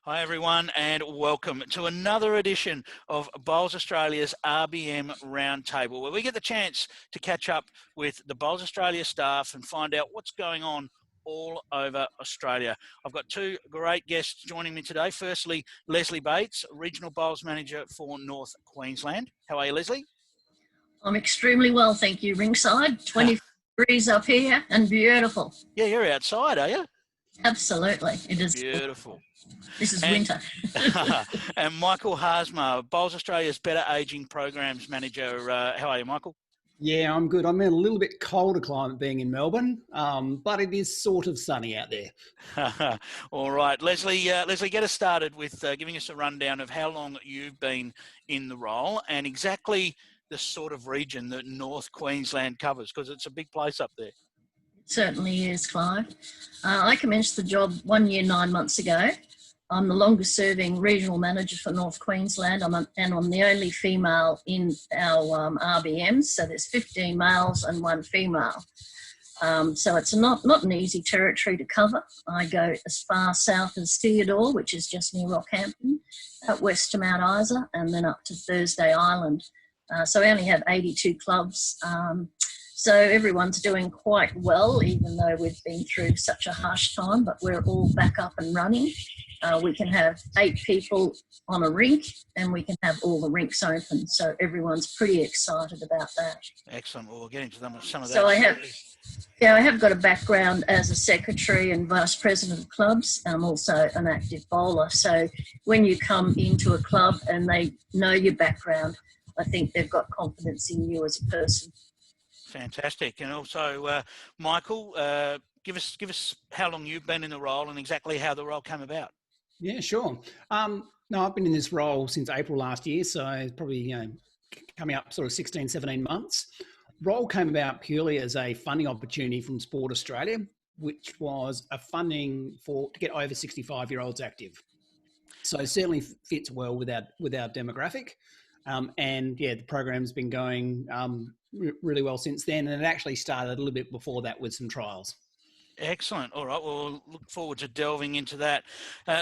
Hi everyone, and welcome to another edition of Bowls Australia's RBM Roundtable, where we get the chance to catch up with the Bowls Australia staff and find out what's going on all over Australia. I've got two great guests joining me today. Firstly, Lesley Bates, Regional Bowls Manager for North Queensland. How are you, Lesley? I'm extremely well, thank you, ringside. 20 degrees up here and beautiful. Yeah, you're outside, are you? Absolutely. It is beautiful. This is winter. And Michael Haarsma, Bowls Australia's Better Ageing Programs Manager. How are you, Michael? Yeah, I'm good. I'm in a little bit colder climate being in Melbourne, but it is sort of sunny out there. All right, Lesley, get us started with giving us a rundown of how long you've been in the role and exactly the sort of region that North Queensland covers, because it's a big place up there. It certainly is, Clive. I commenced the job 1 year, 9 months ago. I'm the longest serving regional manager for North Queensland, and I'm the only female in our RBMs, so there's 15 males and 1 female. So it's not an easy territory to cover. I go as far south as Theodore, which is just near Rockhampton, out west to Mount Isa, and then up to Thursday Island. So we only have 82 clubs. So everyone's doing quite well, even though we've been through such a harsh time, but we're all back up and running. We can have 8 people on a rink and we can have all the rinks open. So everyone's pretty excited about that. Excellent. Well, we'll get into some of that. So I have got a background as a secretary and vice president of clubs. I'm also an active bowler. So when you come into a club and they know your background, I think they've got confidence in you as a person. Fantastic. And also, Michael, give us how long you've been in the role and exactly how the role came about. Yeah, sure. No, I've been in this role since April last year, so it's probably coming up sort of 16, 17 months. The role came about purely as a funding opportunity from Sport Australia, which was a funding to get over 65-year-olds active. So it certainly fits well with our demographic. And yeah, the program's been going really well since then, and it actually started a little bit before that with some trials. Excellent. All right. Well, we'll look forward to delving into that.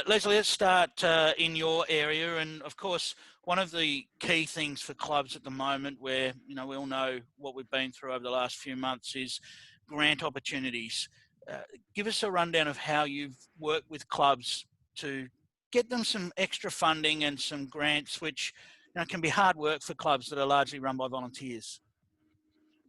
Lesley, let's start in your area. And of course, one of the key things for clubs at the moment, where we all know what we've been through over the last few months, is grant opportunities. Give us a rundown of how you've worked with clubs to get them some extra funding and some grants, which can be hard work for clubs that are largely run by volunteers.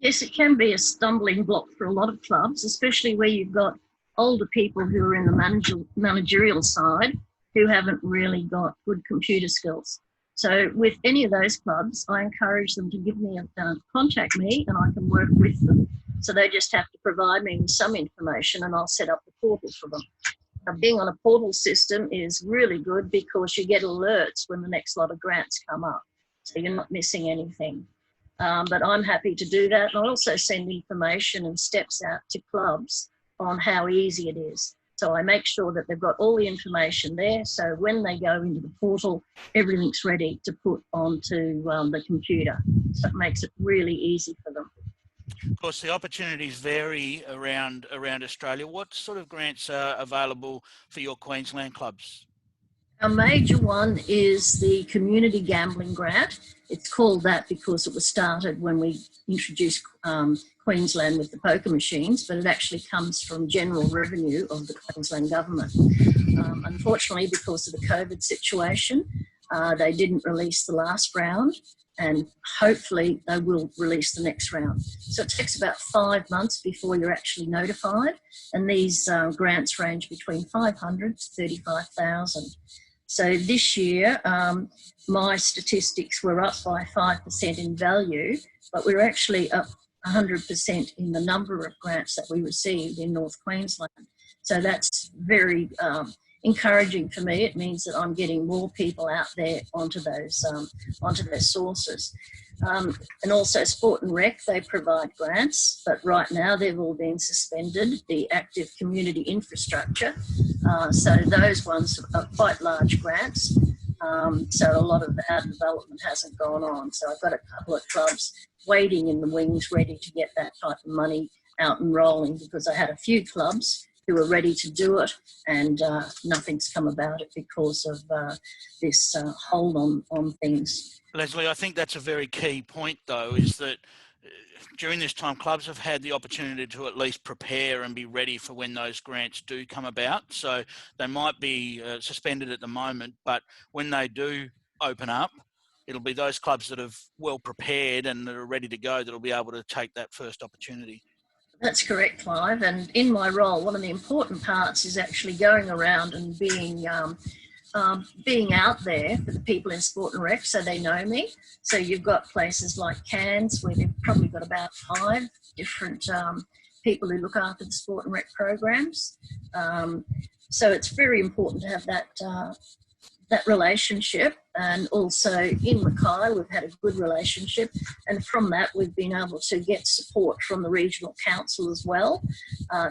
Yes, it can be a stumbling block for a lot of clubs, especially where you've got older people who are in the managerial side who haven't really got good computer skills. So with any of those clubs, I encourage them to contact me and I can work with them. So they just have to provide me with some information and I'll set up the portal for them. Now, being on a portal system is really good because you get alerts when the next lot of grants come up. So you're not missing anything. But I'm happy to do that. And I also send information and steps out to clubs on how easy it is. So I make sure that they've got all the information there. So when they go into the portal, everything's ready to put onto the computer. So it makes it really easy for them. Of course, the opportunities vary around Australia. What sort of grants are available for your Queensland clubs? A major one is the Community Gambling Grant. It's called that because it was started when we introduced Queensland with the poker machines, but it actually comes from general revenue of the Queensland government. Unfortunately, because of the COVID situation, they didn't release the last round, and hopefully they will release the next round. So it takes about 5 months before you're actually notified, and these grants range between 500 to 35,000. So this year, my statistics were up by 5% in value, but we're actually up 100% in the number of grants that we received in North Queensland. So that's very encouraging for me. It means that I'm getting more people out there onto those sources. And also Sport and Rec, they provide grants, but right now they've all been suspended, the active community infrastructure. So those ones are quite large grants. So a lot of our development hasn't gone on. So I've got a couple of clubs waiting in the wings ready to get that type of money out and rolling, because I had a few clubs who are ready to do it, and nothing's come about it because of this hold on things. Lesley, I think that's a very key point, though, is that during this time, clubs have had the opportunity to at least prepare and be ready for when those grants do come about. So they might be suspended at the moment, but when they do open up, it'll be those clubs that have well prepared and that are ready to go that'll be able to take that first opportunity. That's correct, Clive. And in my role, one of the important parts is actually going around and being out there for the people in sport and rec, so they know me. So you've got places like Cairns, where they've probably got about 5 different people who look after the sport and rec programs. So it's very important to have that relationship. And also in Mackay, we've had a good relationship, and from that we've been able to get support from the regional council as well,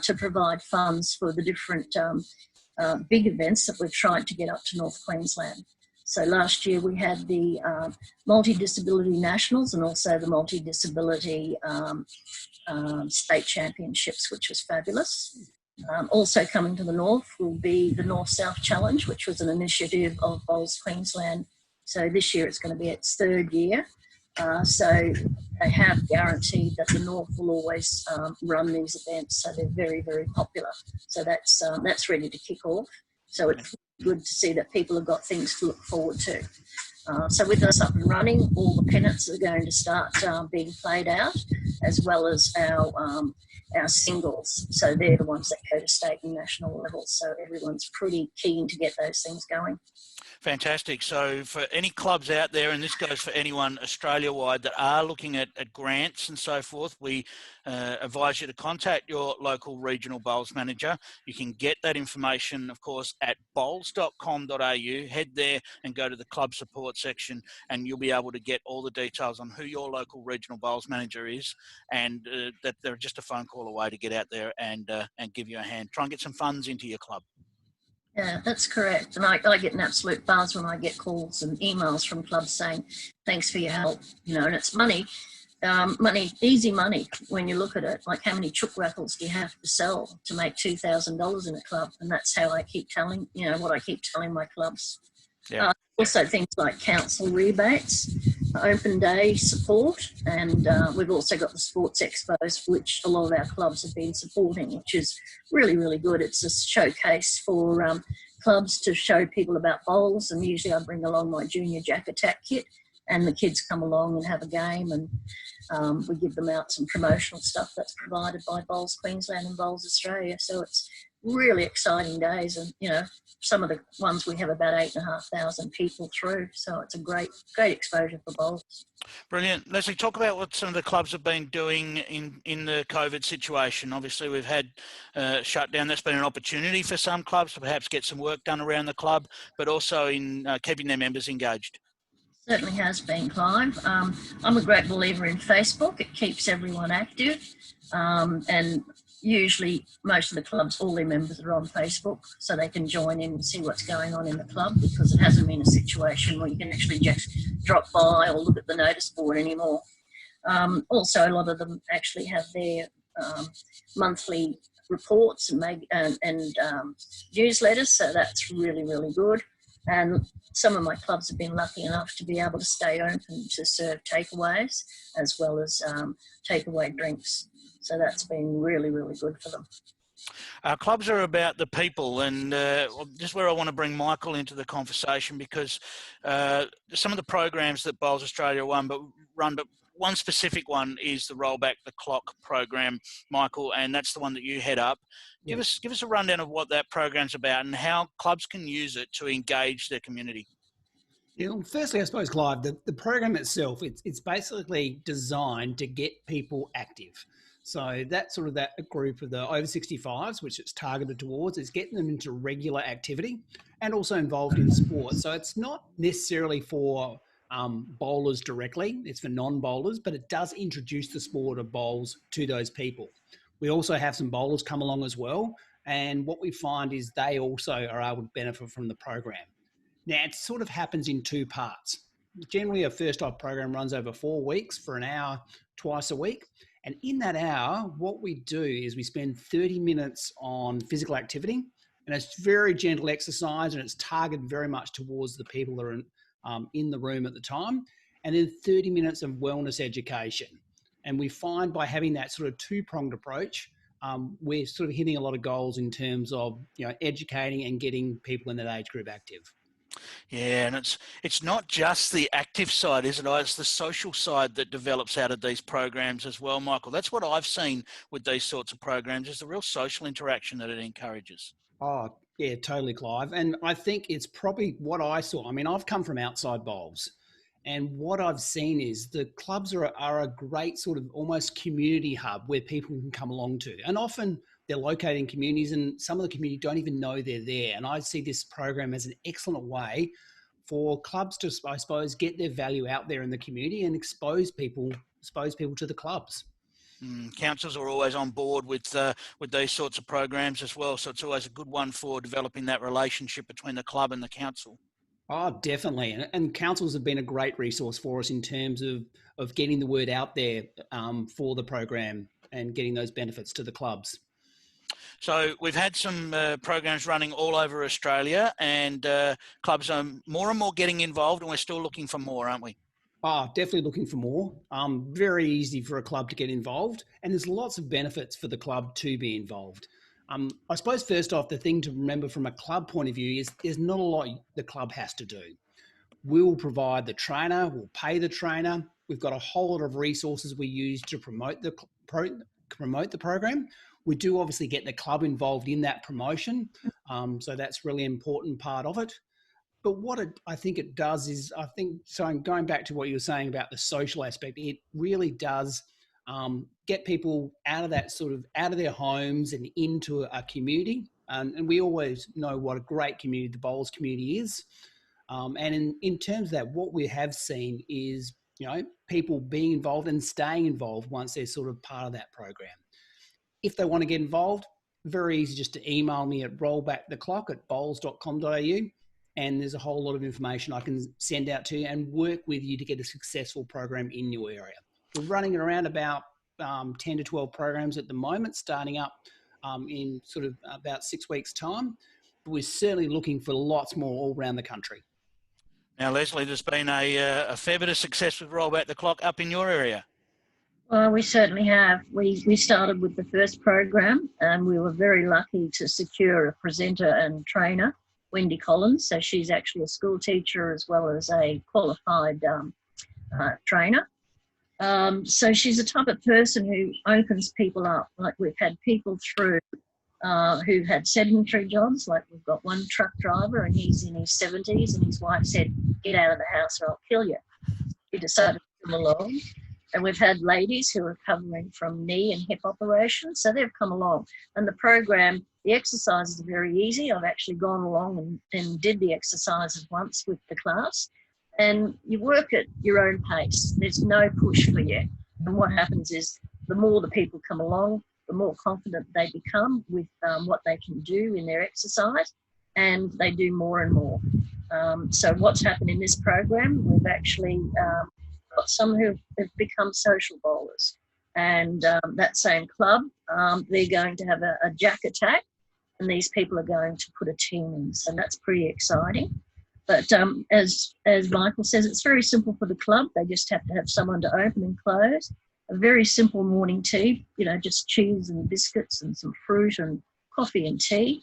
to provide funds for the different big events that we've tried to get up to North Queensland. So last year we had the Multi-Disability Nationals and also the Multi-Disability State Championships, which was fabulous. Also coming to the north will be the North-South Challenge, which was an initiative of Bowls Queensland. So this year it's going to be its 3rd year. So they have guaranteed that the North will always run these events. So they're very, very popular. So that's ready to kick off. So it's good to see that people have got things to look forward to. So with us up and running, all the pennants are going to start being played out, as well as our singles. So they're the ones that go to state and national levels. So everyone's pretty keen to get those things going. Fantastic. So for any clubs out there, and this goes for anyone Australia-wide that are looking at grants and so forth, we advise you to contact your local regional bowls manager. You can get that information, of course, at bowls.com.au. Head there and go to the club support section, and you'll be able to get all the details on who your local regional bowls manager is, and that they're just a phone call away to get out there and give you a hand. Try and get some funds into your club. Yeah, that's correct. And I get an absolute buzz when I get calls and emails from clubs saying, thanks for your help. And it's money, easy money when you look at it. Like, how many chook raffles do you have to sell to make $2,000 in a club? And that's how I keep telling, what I keep telling my clubs. Yeah. Also things like council rebates, open day support, and we've also got the sports expos, which a lot of our clubs have been supporting, which is really, really good. It's a showcase for clubs to show people about bowls, and usually I bring along my junior jack attack kit, and the kids come along and have a game, and we give them out some promotional stuff that's provided by Bowls Queensland and Bowls Australia. So it's really exciting days, and some of the ones we have about 8,500 people through, so it's a great exposure for bowls. Brilliant. Lesley, talk about what some of the clubs have been doing in the COVID situation. Obviously, we've had shutdown. That's been an opportunity for some clubs to perhaps get some work done around the club, but also in keeping their members engaged. Certainly has been, Clive. I'm a great believer in Facebook. It keeps everyone active, and usually most of the clubs, all their members are on Facebook, so they can join in and see what's going on in the club, because it hasn't been a situation where you can actually just drop by or look at the notice board anymore. Also, a lot of them actually have their monthly reports and newsletters, so that's really, really good. And some of my clubs have been lucky enough to be able to stay open to serve takeaways as well as takeaway drinks. So that's been really, really good for them. Our clubs are about the people, and just where I want to bring Michael into the conversation, because some of the programs that Bowls Australia run, but one specific one is the Roll Back the Clock program, Michael, and that's the one that you head up. Give us a rundown of what that program's about and how clubs can use it to engage their community. Yeah, well, firstly, I suppose, Clive, the program itself, it's basically designed to get people active. So that's sort of that group of the over 65s, which it's targeted towards, is getting them into regular activity and also involved in sport. So it's not necessarily for bowlers directly, it's for non-bowlers, but it does introduce the sport of bowls to those people. We also have some bowlers come along as well, and what we find is they also are able to benefit from the program. Now, it sort of happens in 2 parts. Generally, a first-off program runs over 4 weeks for an hour twice a week. And in that hour, what we do is we spend 30 minutes on physical activity, and it's very gentle exercise, and it's targeted very much towards the people that are in the room at the time. And then 30 minutes of wellness education. And we find by having that sort of two-pronged approach, we're sort of hitting a lot of goals in terms of, educating and getting people in that age group active. Yeah, and it's not just the active side, is it? It's the social side that develops out of these programs as well, Michael. That's what I've seen with these sorts of programs, is the real social interaction that it encourages. Oh, yeah, totally, Clive. And I think it's probably what I saw. I mean, I've come from outside bowls, and what I've seen is the clubs are a great sort of almost community hub where people can come along to. And often they're located in communities, and some of the community don't even know they're there. And I see this program as an excellent way for clubs to, I suppose, get their value out there in the community and expose people to the clubs. Councils are always on board with these sorts of programs as well, so it's always a good one for developing that relationship between the club and the council. Oh, definitely. And councils have been a great resource for us in terms of getting the word out there for the program and getting those benefits to the clubs. So we've had some programs running all over Australia, and clubs are more and more getting involved, and we're still looking for more, aren't we? Oh, definitely looking for more. Very easy for a club to get involved, and there's lots of benefits for the club to be involved. I suppose first off, the thing to remember from a club point of view is there's not a lot the club has to do. We'll provide the trainer, we'll pay the trainer. We've got a whole lot of resources we use to promote the program. We do obviously get the club involved in that promotion, so that's really important part of it. But what I think it does is, so going back to what you were saying about the social aspect, it really does get people out of that sort of out of their homes and into a community. And we always know what a great community the bowls community is. And in terms of that, what we have seen is, people being involved and staying involved once they're sort of part of that program. If they want to get involved, very easy just to email me at rollbacktheclock@bowls.com.au. And there's a whole lot of information I can send out to you and work with you to get a successful program in your area. We're running around about 10 to 12 programs at the moment, starting up in sort of about 6 weeks' time. But we're certainly looking for lots more all around the country. Now, Lesley, there's been a fair bit of success with Roll Back the Clock up in your area. Well, we certainly have. We started with the first program, and we were very lucky to secure a presenter and trainer, Wendy Collins. So she's actually a school teacher as well as a qualified trainer. So she's the type of person who opens people up. Like we've had people through who've had sedentary jobs. Like we've got one truck driver and he's in his 70s and his wife said, "Get out of the house or I'll kill you." He decided to come along. And we've had ladies who are recovering from knee and hip operations, so they've come along. And the program, the exercises are very easy. I've actually gone along and did the exercises once with the class. And you work at your own pace. There's no push for you. And what happens is the more the people come along, the more confident they become with what they can do in their exercise, and they do more and more. So what's happened in this program, we've actually got some who have become social bowlers, and that same club, they're going to have a jack attack, and these people are going to put a team in, so that's pretty exciting. But as Michael says, it's very simple for the club. They just have to have someone to open and close. A very simple morning tea, just cheese and biscuits and some fruit and coffee and tea.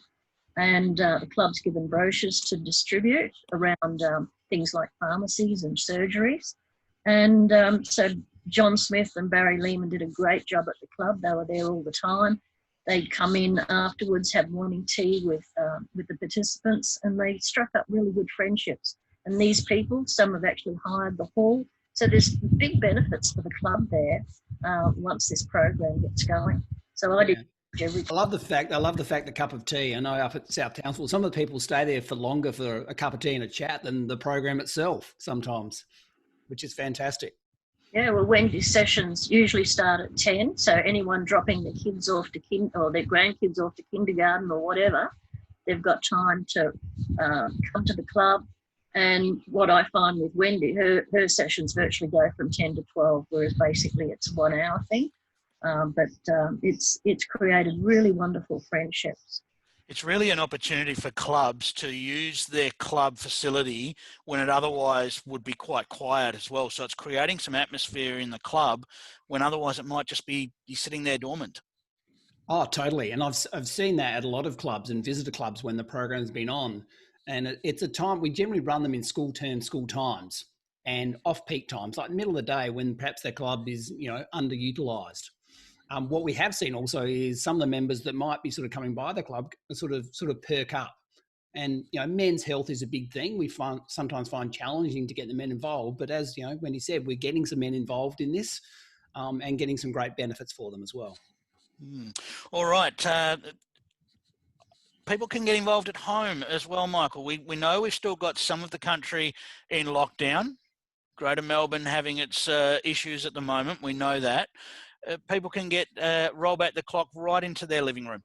And the club's given brochures to distribute around things like pharmacies and surgeries. And so John Smith and Barry Lehman did a great job at the club. They were there all the time. They'd come in afterwards, have morning tea with the participants, and they struck up really good friendships. And these people, some have actually hired the hall. So there's big benefits for the club there once this program gets going. So I did. I love the fact the cup of tea. I know up at South Townsville, some of the people stay there for longer for a cup of tea and a chat than the program itself sometimes, which is fantastic. Yeah, well, Wendy's sessions usually start at 10, so anyone dropping their kids off to or their grandkids off to kindergarten or whatever, they've got time to come to the club. And what I find with Wendy, her sessions virtually go from 10 to 12, whereas basically it's a 1 hour thing. It's created really wonderful friendships. It's really an opportunity for clubs to use their club facility when it otherwise would be quite quiet as well. So it's creating some atmosphere in the club when otherwise it might just be sitting there dormant. Oh, totally. And I've seen that at a lot of clubs and visitor clubs when the program's been on. And it's a time, we generally run them in school term, school times and off-peak times, like the middle of the day when perhaps their club is, underutilised. What we have seen also is some of the members that might be sort of coming by the club sort of perk up. And men's health is a big thing. We sometimes find challenging to get the men involved, but as when he said, we're getting some men involved in this, and getting some great benefits for them as well. All right. People can get involved at home as well, Michael. We know we've still got some of the country in lockdown. Greater Melbourne having its issues at the moment. We know that. People can get roll back the clock right into their living room.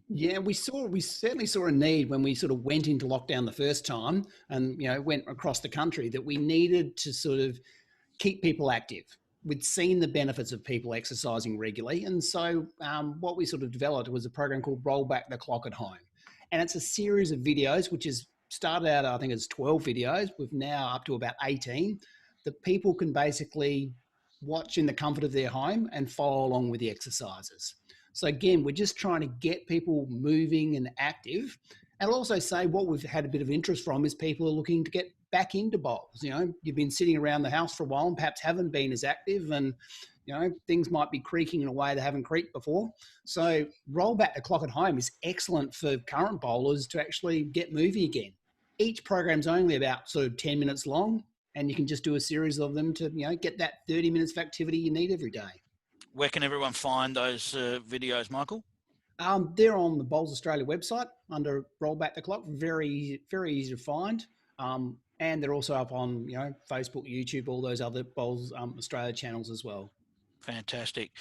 Yeah, we certainly saw a need when we sort of went into lockdown the first time and, went across the country, that we needed to sort of keep people active. We'd seen the benefits of people exercising regularly. And so what we sort of developed was a program called Roll Back the Clock at Home. And it's a series of videos, which is started out, I think it's 12 videos. We've now up to about 18 that people can basically watch in the comfort of their home and follow along with the exercises. So again, we're just trying to get people moving and active. And I'll also say what we've had a bit of interest from is people are looking to get back into bowls. You've been sitting around the house for a while and perhaps haven't been as active, and things might be creaking in a way they haven't creaked before. So Roll Back the Clock at Home is excellent for current bowlers to actually get moving again. Each program's only about sort of 10 minutes long, and you can just do a series of them to get that 30 minutes of activity you need every day. Where can everyone find those videos, Michael? They're on the Bowls Australia website under Roll Back the Clock. Very, very easy to find. And they're also up on Facebook, YouTube, all those other Bowls Australia channels as well. Fantastic.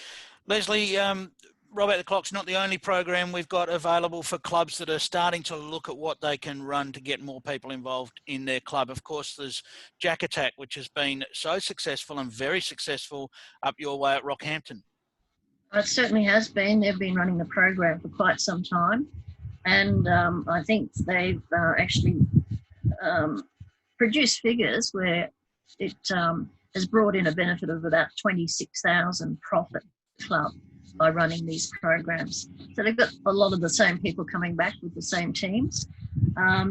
Lesley, Roll Back the Clock's not the only program we've got available for clubs that are starting to look at what they can run to get more people involved in their club. Of course, there's Jack Attack, which has been so successful and very successful up your way at Rockhampton. It certainly has been. They've been running the program for quite some time. And I think they've actually produced figures where it has brought in a benefit of about 26,000 profit club by running these programs. So they've got a lot of the same people coming back with the same teams.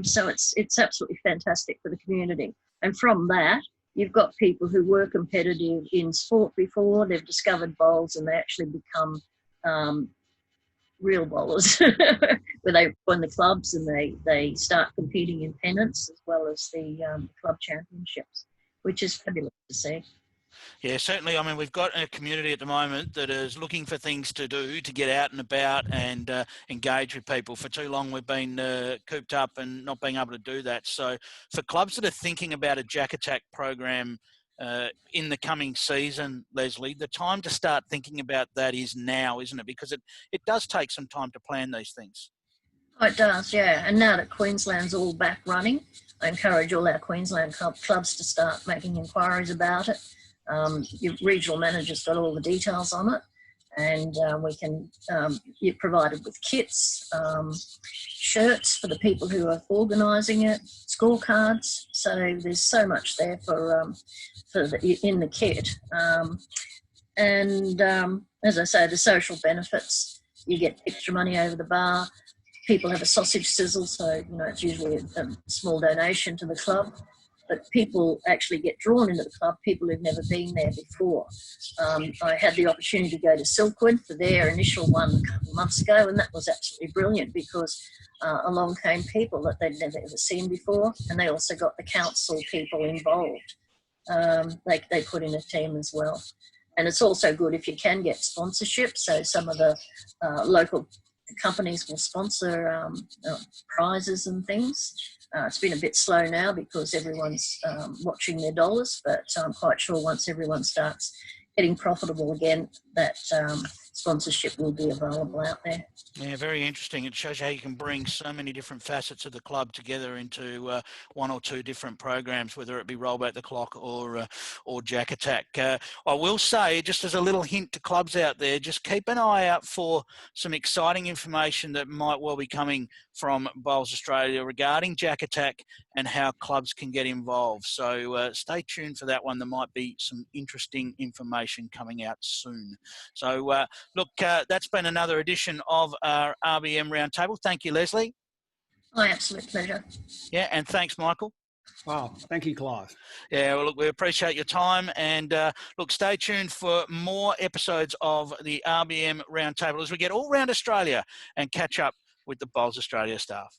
So it's absolutely fantastic for the community. And from that, you've got people who were competitive in sport before, they've discovered bowls and they actually become real bowlers where they join the clubs and they start competing in pennants as well as the club championships, which is fabulous to see. Yeah, certainly. I mean, we've got a community at the moment that is looking for things to do to get out and about and engage with people. For too long, we've been cooped up and not being able to do that. So for clubs that are thinking about a Jack Attack program in the coming season, Lesley, the time to start thinking about that is now, isn't it? Because it does take some time to plan these things. Oh, it does, yeah. And now that Queensland's all back running, I encourage all our Queensland clubs to start making inquiries about it. Your regional manager's got all the details on it, and we can you're provided with kits, shirts for the people who are organising it, scorecards. So there's so much there in the kit. As I say, the social benefits, you get extra money over the bar. People have a sausage sizzle, so it's usually a small donation to the club. But people actually get drawn into the club, people who've never been there before. I had the opportunity to go to Silkwood for their initial one a couple of months ago, and that was absolutely brilliant because along came people that they'd never ever seen before, and they also got the council people involved. They put in a team as well. And it's also good if you can get sponsorship, so some of the local companies will sponsor prizes and things. It's been a bit slow now because everyone's watching their dollars, but I'm quite sure once everyone starts getting profitable again, that sponsorship will be available out there. Yeah, very interesting. It shows you how you can bring so many different facets of the club together into one or two different programs, whether it be Roll Back the Clock or Jack Attack. I will say, just as a little hint to clubs out there, just keep an eye out for some exciting information that might well be coming from Bowls Australia regarding Jack Attack and how clubs can get involved. So stay tuned for that one. There might be some interesting information coming out soon. So look, that's been another edition of our RBM Roundtable. Thank you, Lesley. My absolute pleasure. Yeah, and thanks, Michael. Wow, thank you, Clive. Yeah, well, look, we appreciate your time, and look, stay tuned for more episodes of the RBM Roundtable as we get all around Australia and catch up with the Bowls Australia staff.